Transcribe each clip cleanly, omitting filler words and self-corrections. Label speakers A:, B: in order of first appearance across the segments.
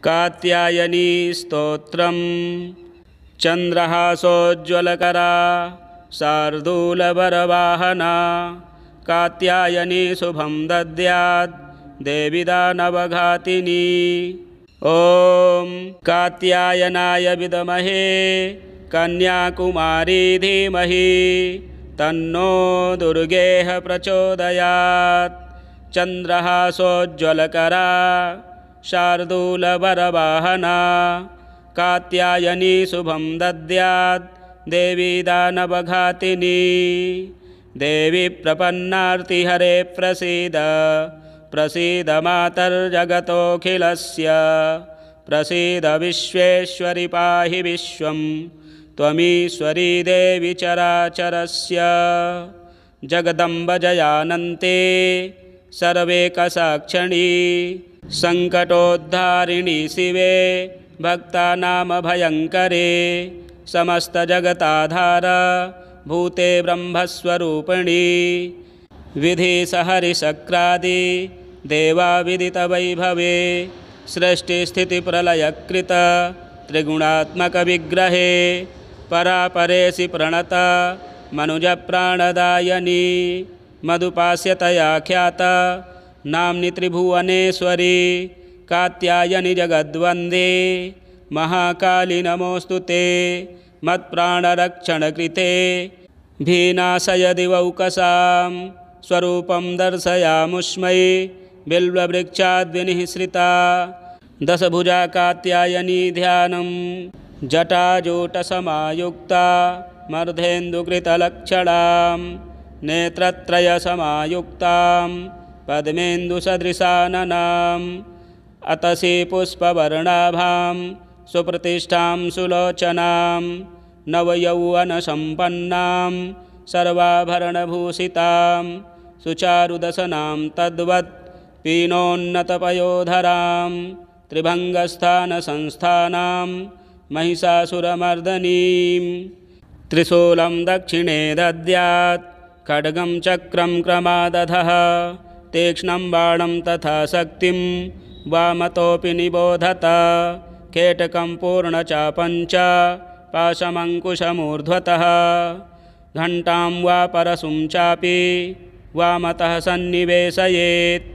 A: कात्यायनी स्तोत्रम् चन्द्रहासोज्ज्वलकरा शार्दूलवरवाहना कात्यायनी शुभं दद्यात् देवी दानवघातिनी। ॐ कात्यायनाय विद्महे कन्याकुमारी धीमहि तन्नो दुर्गेः प्रचोदयात्। चन्द्रहासोज्ज्वलकरा शार्दूलवरवाहना कात्यायनी शुभं दद्यात् देवी दानवघातिनी। देवी प्रपन्नार्तिहरे प्रसीद प्रसीद मातर्जगतोऽखिलस्य प्रसीद विश्वेश्वरि पाहि विश्वं त्वमीश्वरी देवी चराचरस्य। जगदम्ब जयानन्ते सर्वेकसाक्षिणी सङ्कटोद्धारिणी शिवे भक्तानां भयङ्करे समस्तजगताधार भूते ब्रह्मस्वरूपिणी। विधिसहरिशक्रादि देवाविदितवैभवे सृष्टिस्थितिप्रलयकृत त्रिगुणात्मकविग्रहे परापरेशि प्रणत मनुजप्राणदायिनी मधुपास्यतया ख्यात नाम्नि त्रिभुवनेश्वरी कात्यायनी जगद्वन्दे महाकाली नमोऽस्तु ते मत्प्राणरक्षणकृते। भीनाशय दिवौकसां स्वरूपं दर्शयामुष्मै बिल्ववृक्षाद्विनिःसृता दशभुजा कात्यायनी ध्यानं जटाजूटसमायुक्ता मर्धेन्दुकृतलक्षणां नेत्रत्रयसमायुक्तां पद्मेन्दुसदृशाननाम् अतसी पुष्पवर्णाभां सुप्रतिष्ठां सुलोचनां नवयौवनसम्पन्नां सर्वाभरणभूषितां सुचारुदशनां तद्वत् पीनोन्नतपयोधरां त्रिभङ्गस्थानसंस्थानां महिषासुरमर्दनीं। त्रिशूलं दक्षिणे दद्यात् खड्गं चक्रं क्रमादधः तीक्ष्णं बाणं तथा शक्तिं वामतोऽपि निबोधत। केटकं पूर्णचापं च पाशमङ्कुशमूर्ध्वतः घण्टां वा परशुं चापि वामतः सन्निवेशयेत्।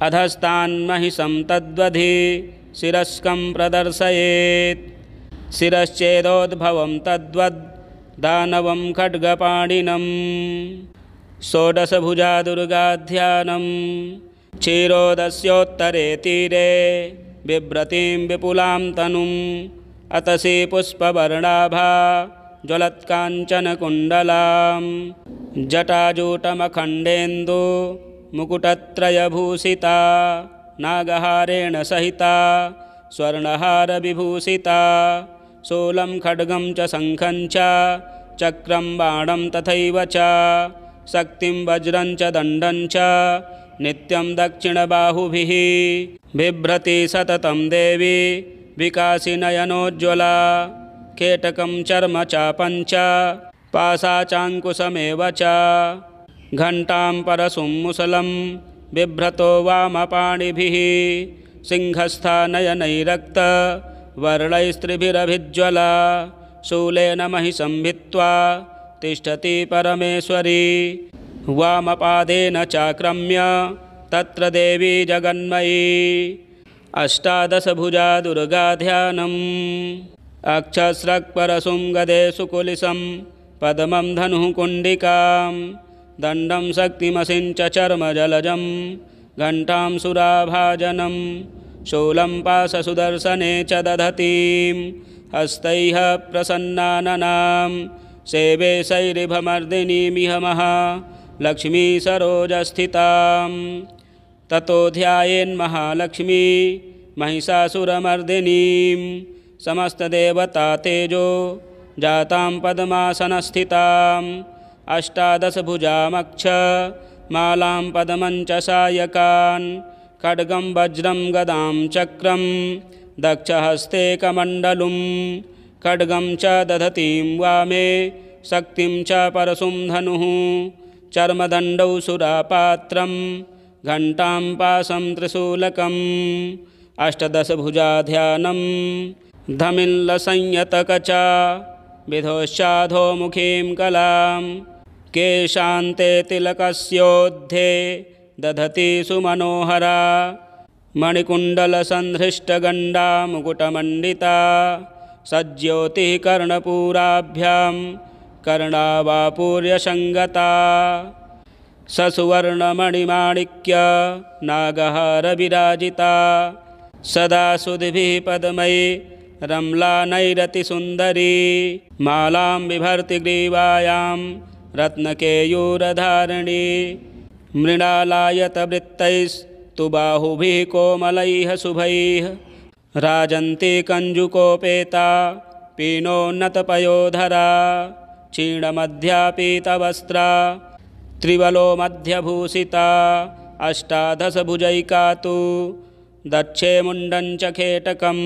A: अधस्तान्महिषं तद्वधि शिरस्कं प्रदर्शयेत्। शिरश्चेदोद्भवं तद्वद् दानवं खड्गपाणिनं। षोडशभुजा दुर्गाध्यानं क्षीरोदस्योत्तरे तीरे बिभ्रतीं विपुलां तनुम् अतसी पुष्पवर्णाभा ज्वलत्काञ्चनकुण्डलां जटाजूटमखण्डेन्दु मुकुटत्रयभूषिता नागहारेण सहिता स्वर्णहारविभूषिता। शूलं खड्गं च शङ्खं च चक्रं बाणं तथैव च शक्तिं वज्रं च दण्डं च नित्यं दक्षिणबाहुभिः बिभ्रति सततं देवी विकासिनयनोज्ज्वला। केटकं चर्मचापं च पाशाचाङ्कुशमेव च घण्टां परशुं मुसलं बिभ्रतो वामपाणिभिः सिंहस्था नयनैरक्तवर्णैस्त्रिभिरभिज्वला। शूलेन महिषं भित्त्वा तिष्ठति परमेश्वरी वामपादेन चाक्रम्य तत्र देवी जगन्मयी। अष्टादशभुजा दुर्गाध्यानम् अक्षस्रक्परशुं गदे सुकुलिशं पद्मं धनुः कुण्डिकां दण्डं शक्तिमसिं च चर्मजलजं घण्टां सुराभाजनं। शूलं पाशसुदर्शने च दधतीं हस्तैः प्रसन्नाननां सेवे शैरिभमर्दिनीमिह महालक्ष्मी सरोजस्थितां। ततो ध्यायेन्महालक्ष्मी महिषासुरमर्दिनीं समस्तदेवता तेजो जातां पद्मासनस्थिताम्। अष्टादशभुजामक्ष मालां पद्मं च सायकान् खड्गं वज्रं गदां चक्रं दक्षहस्ते कमण्डलुं। खड्गं च दधतीं वामे शक्तिं च परशुं धनुः चर्मदण्डौ सुरापात्रं घण्टां पाशं त्रिशूलकं अष्टदशभुजा ध्यानं धमिल्लसंयतकचा विधोश्चाधोमुखीं कलां केशान्ते तिलकस्योद्धे दधति सुमनोहरा मणिकुण्डलसन्धृष्टगण्डा मुकुटमण्डिता सज्ज्योतिः कर्णपूराभ्यां कर्णावापूर्यसङ्गता ससुवर्णमणिमाणिक्य नागहारविराजिता सदा सुधिभिः पद्मैः रम्लानैरतिसुन्दरी मालां बिभर्ति ग्रीवायां रत्नकेयूरधारिणी मृणालायतवृत्तैस्तु बाहुभिः कोमलैः शुभैः राजन्ती कञ्जुकोपेता पीनोन्नतपयोधरा क्षीणमध्यापीतवस्त्रा त्रिवलो मध्यभूषिता अष्टादशभुजैका तु दक्षे मुण्डं च खेटकम्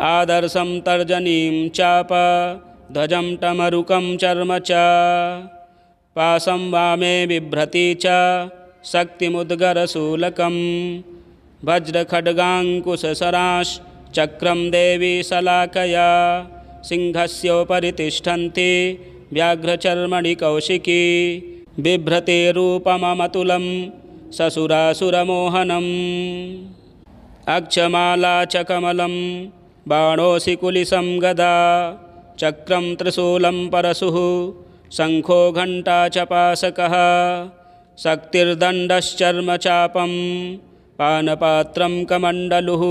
A: आदर्शं तर्जनीं चाप ध्वजं टमरुकं चर्म च पाशं वामे बिभ्रती च शक्तिमुद्गरशूलकं वज्रखड्गाङ्कुशसराश्चक्रं देवी शलाकया सिंहस्योपरि तिष्ठन्ति व्याघ्रचर्मणि कौशिकी बिभ्रतिरूपममतुलं ससुरासुरमोहनम् अक्षमाला च कमलं बाणोऽसिकुलिशं गदा चक्रं त्रिशूलं परशुः शङ्खो घण्टा च पाशकः शक्तिर्दण्डश्चर्मचापं पानपात्रं कमण्डलुः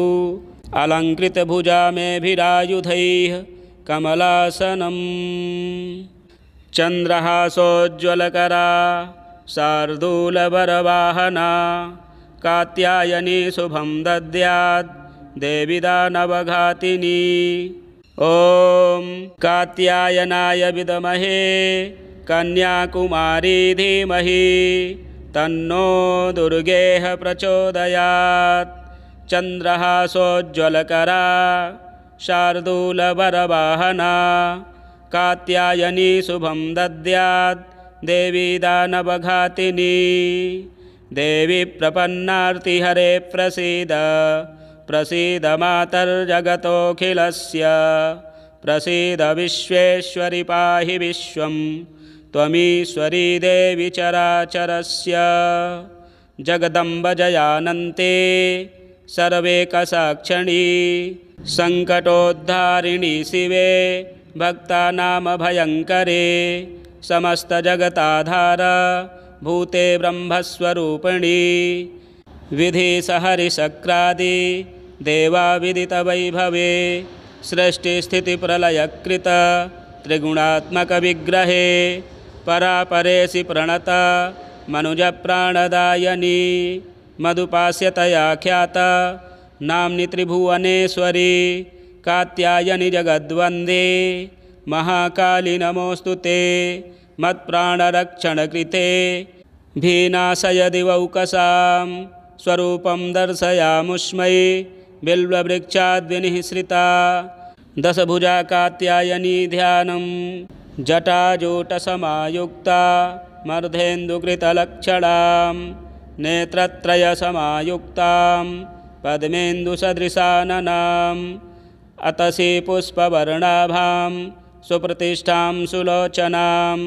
A: अलङ्कृतभुजामेभिरायुधैः कमलासनम् चन्द्रहासोज्ज्वलकरा शार्दूलवरवाहना कात्यायनी शुभं दद्यात् देवी दानवघातिनी ॐ कात्यायनाय विद्महे कन्याकुमारी धीमहि तन्नो दुर्गेः प्रचोदयात् चन्द्रहासोज्ज्वलकरा शार्दूलवरवाहना कात्यायनी शुभं दद्यात् देवी दानवघातिनी देवी प्रपन्नार्तिहरे प्रसीद प्रसीद मातर्जगतोऽखिलस्य प्रसीद विश्वेश्वरि पाहि विश्वं त्वमीश्वरी देवी चराचरस्य जगदम्ब जयानन्ते सर्वेकसाक्षिणी सङ्कटोद्धारिणी शिवे भक्तानामभयङ्करे समस्तजगताधार भूते ब्रह्मस्वरूपिणी विधिसहरिशक्रादि देवाविदितवैभवे सृष्टिस्थितिप्रलयकृत त्रिगुणात्मकविग्रहे परापरेसि प्रणत मनुजप्राणदायिनी मधुपास्यतया ख्यात नाम्नि त्रिभुवनेश्वरी कात्यायनि जगद्वन्दे महाकाली नमोऽस्तु ते मत्प्राणरक्षणकृते भीनाशय दिवौकसां स्वरूपं दर्शयामुष्मै बिल्ववृक्षाद्विनिःसृता दशभुजा कात्यायनी ध्यानं जटाजूटसमायुक्ता मर्धेन्दुकृतलक्षणां नेत्रत्रयसमायुक्तां पद्मेन्दुसदृशाननाम् अतसी पुष्पवर्णाभां सुप्रतिष्ठां सुलोचनां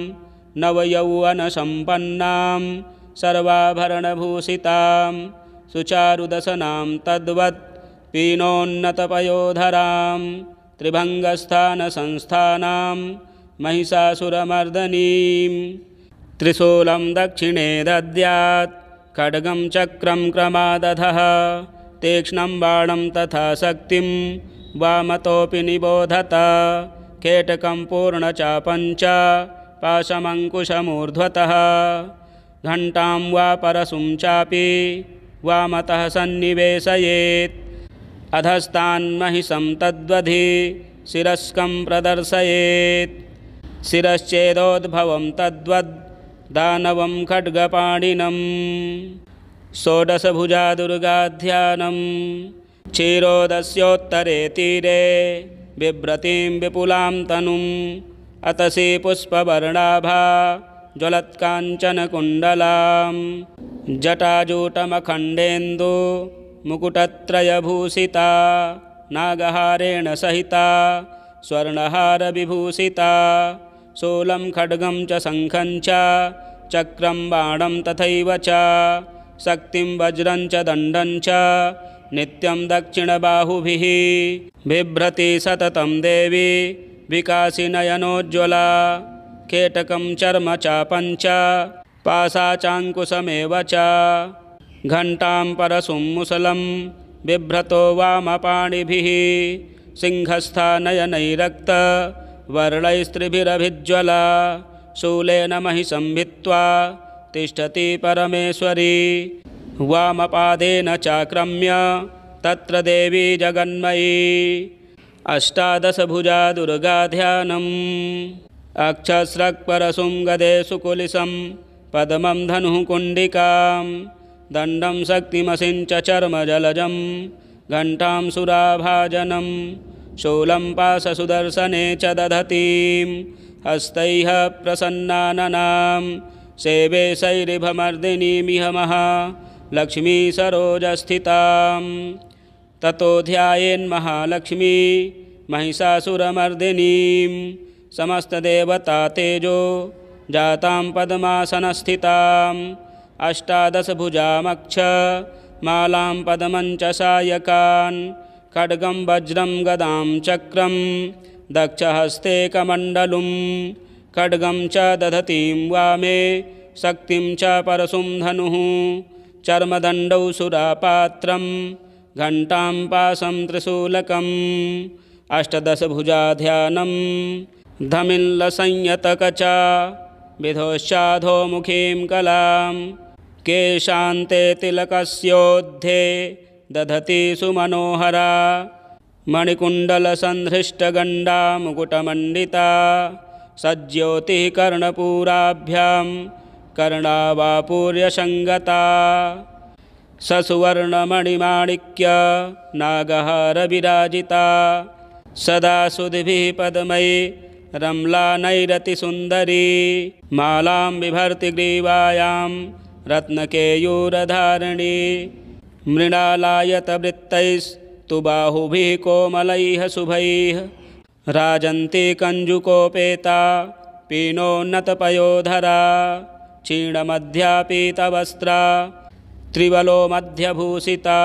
A: नवयौवनसम्पन्नां सर्वाभरणभूषितां सुचारुदशनां तद्वत् पीनोन्नतपयोधरां त्रिभङ्गस्थानसंस्थानां महिषासुरमर्दनीं त्रिशूलं दक्षिणे दद्यात् खड्गं चक्रं क्रमादधः तीक्ष्णं बाणं तथा शक्तिं वामतोऽपि निबोधत खेटकं पूर्णचापं च पाशमङ्कुशमूर्ध्वतः घण्टां वा परशुं चापि वामतः सन्निवेशयेत् अधस्तान्महिषं तद्वधि शिरस्कं प्रदर्शयेत् शिरश्चेदोद्भवं तद्वद् दानवं खड्गपाणिनं षोडशभुजा दुर्गाध्यानं क्षीरोदस्योत्तरे तीरे बिभ्रतीं विपुलां तनुम् अतसी पुष्पवर्णाभा ज्वलत्काञ्चनकुण्डलां जटाजूटमखण्डेन्दु मुकुटत्रयभूषिता नागहारेण सहिता स्वर्णहारविभूषिता शूलं खड्गं च शङ्खं च चक्रं बाणं तथैव च शक्तिं वज्रं च दण्डं च नित्यं दक्षिणबाहुभिः बिभ्रति सततं देवी विकासिनयनोज्ज्वला केटकं चर्म चापं च पाशाचाङ्कुशमेव च घण्टां परशुं मुसलं बिभ्रतो वामपाणिभिः सिंहस्था नयनैरक्तवर्णैस्त्रिभिरभिज्वला शूलेन महिषं भित्त्वा तिष्ठति परमेश्वरी वामपादेन चाक्रम्य तत्र देवी जगन्मयी अष्टादशभुजा दुर्गा ध्यानम् अक्षस्रक्परशुं गदे सुकुलिशं पद्मं धनुः कुण्डिकां दण्डं शक्तिमसिं च चर्मजलजं घण्टां सुराभाजनं शूलं पाशसुदर्शने च दधतीं हस्तैः प्रसन्नाननां सेवे शैरिभमर्दिनीमिह महालक्ष्मी सरोजस्थितां ततो ध्यायेन्महालक्ष्मी महिषासुरमर्दिनीं समस्तदेवता तेजो जातां पद्मासनस्थिताम् अष्टादशभुजामक्ष मालां पद्मं च सायकान् खड्गं वज्रं गदां चक्रं दक्षहस्ते कमण्डलुं खड्गं च दधतीं वामे शक्तिं च परशुं धनुः चर्मदण्डौ सुरापात्रं घण्टां पाशं त्रिशूलकम् अष्टदशभुजा ध्यानं धमिल्लसंयतकचा विधोश्चाधो मुखीं कलां केशान्ते तिलकस्योद्धे दधति सुमनोहरा मणिकुण्डलसन्धृष्टगण्डा मुकुटमण्डिता सज्ज्योतिः कर्णपूराभ्यां कर्णावापूर्यसङ्गता ससुवर्णमणिमाणिक्य नागहारविराजिता सदा सुधिभिः पद्मै रम्लानैरतिसुन्दरी मालां बिभर्ति ग्रीवायां रत्नकेयूरधारिणी मृणालायतवृत्तैस्तु बाहुभिः कोमलैः शुभैः राजन्ती कञ्जुकोपेता पीनोन्नतपयोधरा क्षीणमध्यापीतवस्त्रा त्रिवलो मध्यभूषिता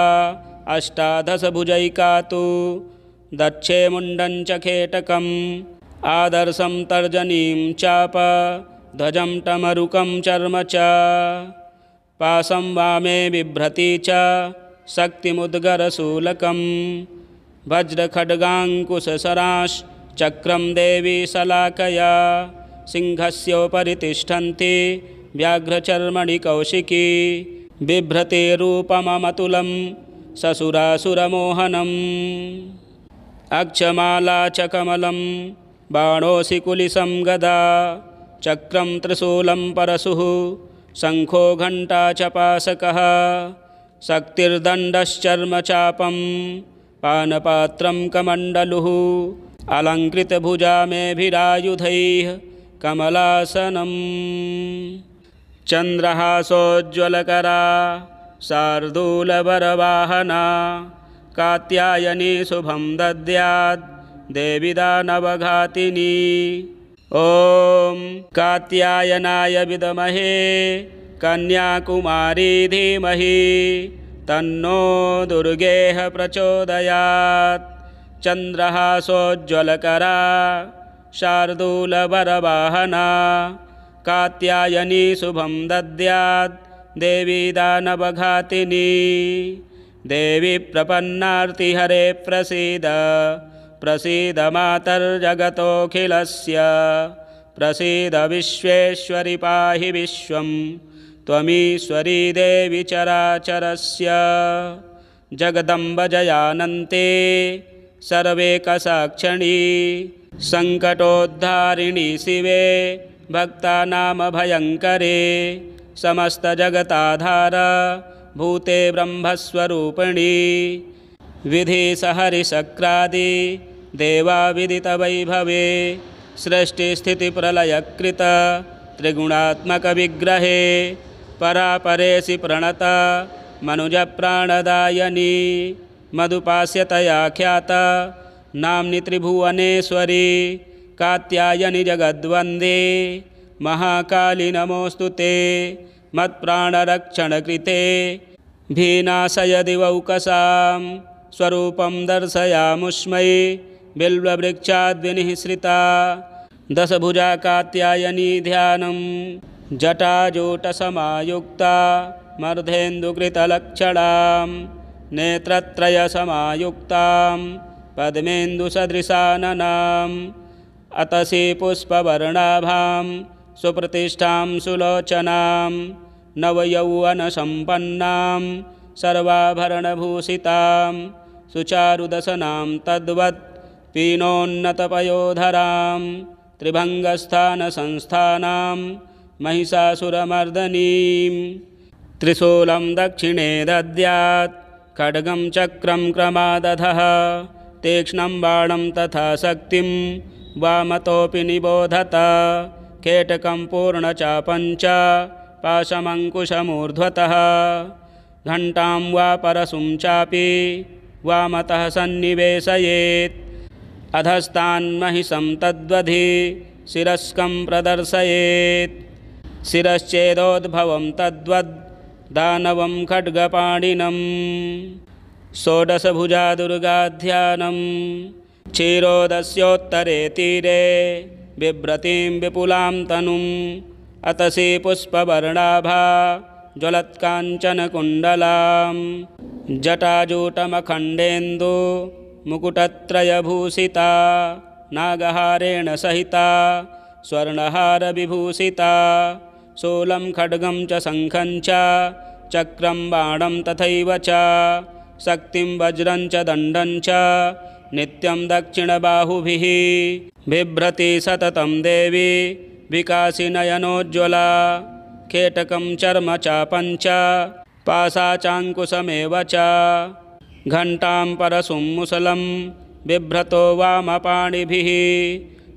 A: अष्टादशभुजैका तु दक्षे मुण्डं च खेटकम् आदर्शं तर्जनीं चाप ध्वजं टमरुकं चर्म च पाशं वामे बिभ्रती च शक्तिमुद्गरशूलकं वज्रखड्गाङ्कुशसराश्चक्रं देवी शलाकया सिंहस्योपरि तिष्ठन्ति व्याघ्रचर्मणि कौशिकी बिभ्रते रूपममतुलं ससुरासुरमोहनम् अक्षमाला च कमलं बाणोऽसि कुलिशं गदा चक्रं त्रिशूलं परशुः शङ्खो घण्टा च पाशकः शक्तिर्दण्डश्चर्मचापं पानपात्रं कमण्डलुः अलङ्कृतभुजामेभिरायुधैः कमलासनम् चन्द्रहासोज्ज्वलकरा शार्दूलवरवाहना कात्यायनी शुभं दद्यात् देवी दानवघातिनी ॐ कात्यायनाय विद्महे कन्याकुमारी धीमहि तन्नो दुर्गेः प्रचोदयात् चन्द्रहासोज्ज्वलकरा शार्दूलवरवाहना कात्यायनी शुभं दद्यात् देवी दानवघातिनी देवी प्रपन्नार्तिहरे प्रसीद प्रसीद मातर्जगतोऽखिलस्य प्रसीद विश्वेश्वरि पाहि विश्वं त्वमीश्वरी देवी चराचरस्य जगदम्ब जयानन्ते सर्वेकसाक्षिणी सङ्कटोद्धारिणी शिवे भक्तानां भयङ्करे समस्तजगताधार भूते ब्रह्मस्वरूपिणी विधिसहरिशक्रादि देवाविदितवैभवे सृष्टिस्थितिप्रलयकृत त्रिगुणात्मकविग्रहे परापरेसि प्रणत मनुजप्राणदायिनी मधुपास्यतया ख्याता नाम्नि त्रिभुवनेश्वरी कात्यायनि जगद्वन्दे महाकाली नमोऽस्तु ते मत्प्राणरक्षणकृते भीनाशय दिवौकसां स्वरूपं दर्शयामुष्मै बिल्ववृक्षाद्विनिःसृता दशभुजा कात्यायनी ध्यानं जटाजूटसमायुक्ता मर्धेन्दुकृतलक्षणां नेत्रत्रयसमायुक्तां पद्मेन्दुसदृशाननाम् अतसी पुष्पवर्णाभां सुप्रतिष्ठां सुलोचनां नवयौवनसम्पन्नां सर्वाभरणभूषितां सुचारुदशनां तद्वत् पीनोन्नतपयोधरां त्रिभङ्गस्थानसंस्थानां महिषासुरमर्दनीं त्रिशूलं दक्षिणे दद्यात् खड्गं चक्रं क्रमादधः तीक्ष्णं बाणं तथा शक्तिं वामतोऽपि निबोधत केटकं पूर्णचापं च पाशमङ्कुशमूर्ध्वतः घण्टां वा परशुं चापि वामतः सन्निवेशयेत् अधस्तान्महिषं तद्वधि शिरस्कं प्रदर्शयेत् शिरश्चेदोद्भवं तद्वद् दानवं खड्गपाणिनं षोडशभुजा दुर्गाध्यानं क्षीरोदस्योत्तरे तीरे बिभ्रतीं विपुलां तनुम् अतसी पुष्पवर्णाभा ज्वलत्काञ्चनकुण्डलां जटाजूटमखण्डेन्दु मुकुटत्रयभूषिता नागहारेण सहिता स्वर्णहारविभूषिता शूलं खड्गं च शङ्खं च चक्रं बाणं तथैव च शक्तिं वज्रं च दण्डं च नित्यं दक्षिणबाहुभिः बिभ्रति सततं देवी विकासिनयनोज्ज्वला केटकं चर्मचापं च पाशाचाङ्कुशमेव च घण्टां परशुं मुसलं बिभ्रतो वामपाणिभिः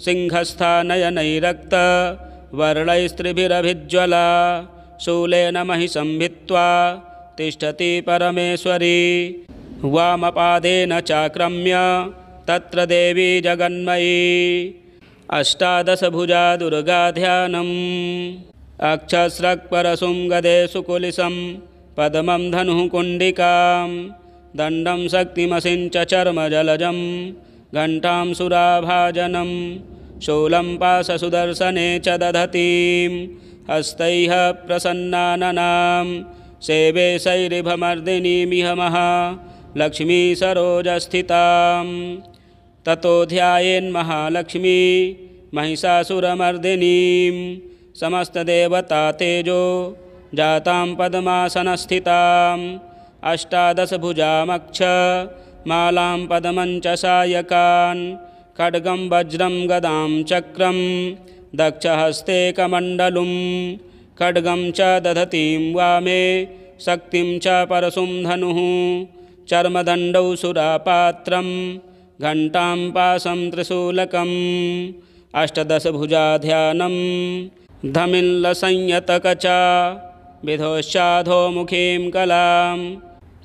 A: सिंहस्थानयनैरक्तवर्णैस्त्रिभिरभिज्वला शूलेन महिषं भित्त्वा तिष्ठति परमेश्वरी वामपादेन चाक्रम्य तत्र देवी जगन्मयी अष्टादशभुजा दुर्गाध्यानम् अक्षस्रक्परशुं गदे सुकुलिशं पद्मं धनुः कुण्डिकां दण्डं शक्तिमसिं च चर्मजलजं घण्टां सुराभाजनं शूलं पाशसुदर्शने च दधतीं हस्तैः प्रसन्नाननां सेवे शैरिभमर्दिनीमिह महालक्ष्मीसरोजस्थितां ततो ध्यायेन्महालक्ष्मी महिषासुरमर्दिनीं समस्तदेवता तेजो जातां पद्मासनस्थिताम् अष्टादशभुजामक्ष मालां पद्मं च सायकान् खड्गं वज्रं गदां चक्रं दक्षहस्ते कमण्डलुं खड्गं च दधतीं वामे शक्तिं च परशुं धनुः चर्मदण्डौ सुरापात्रं घण्टां पाशं त्रिशूलकम् अष्टदशभुजाध्यानं धमिल्लसंयतकचा विधोश्चाधोमुखीं कलां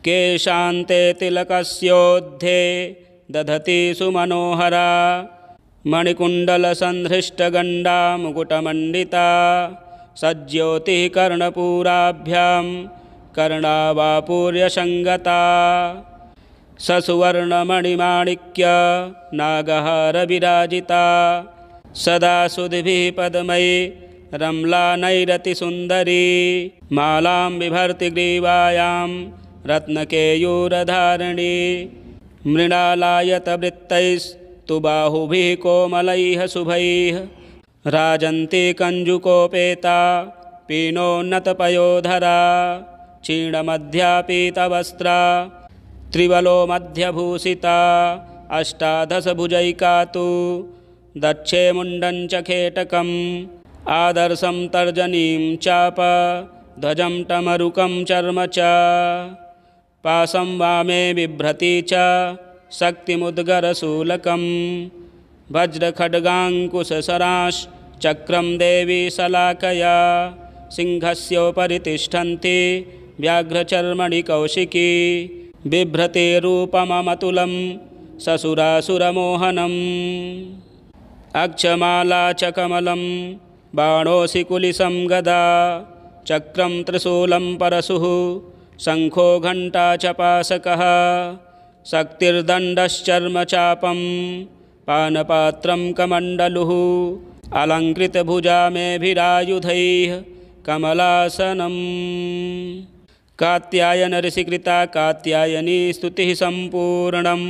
A: केशान्ते तिलकस्योद्धे दधति सुमनोहरा मणिकुण्डलसन्धृष्टगण्डा मुकुटमण्डिता सज्ज्योतिः कर्णपूराभ्यां कर्णावापूर्यसङ्गता ससुवर्णमणिमाणिक्य नागहारविराजिता सदा सुधिभिः पद्मैः रम्लानैरतिसुन्दरी मालां बिभर्ति ग्रीवायां रत्नकेयूरधारिणी मृणालायतवृत्तैस्तु बाहुभिः कोमलैः शुभैः राजन्ती कञ्जुकोपेता पीनोन्नतपयोधरा क्षीणमध्यापीतवस्त्रा त्रिवलो मध्यभूषिता अष्टादशभुजैका तु दक्षे मुण्डं च खेटकम् आदर्शं तर्जनीं चाप ध्वजं टमरुकं चर्म च पाशं वामे बिभ्रती च शक्तिमुद्गरशूलकं वज्रखड्गाङ्कुशसराश्चक्रं देवी शलाकया सिंहस्योपरि तिष्ठन्ति व्याघ्रचर्मणि कौशिकी बिभ्रते रूपममतुलं ससुरासुरमोहनम् अक्षमाला च कमलं बाणोऽसि कुलिसं गदा चक्रं त्रिशूलं परशुः शङ्खो घण्टा च पाशकः शक्तिर्दण्डश्चर्मचापं पानपात्रं कमण्डलुः अलङ्कृतभुजामेभिरायुधैः कमलासनम् कात्यायन ऋषिकृता कात्यायनी स्तुतिः सम्पूर्णम्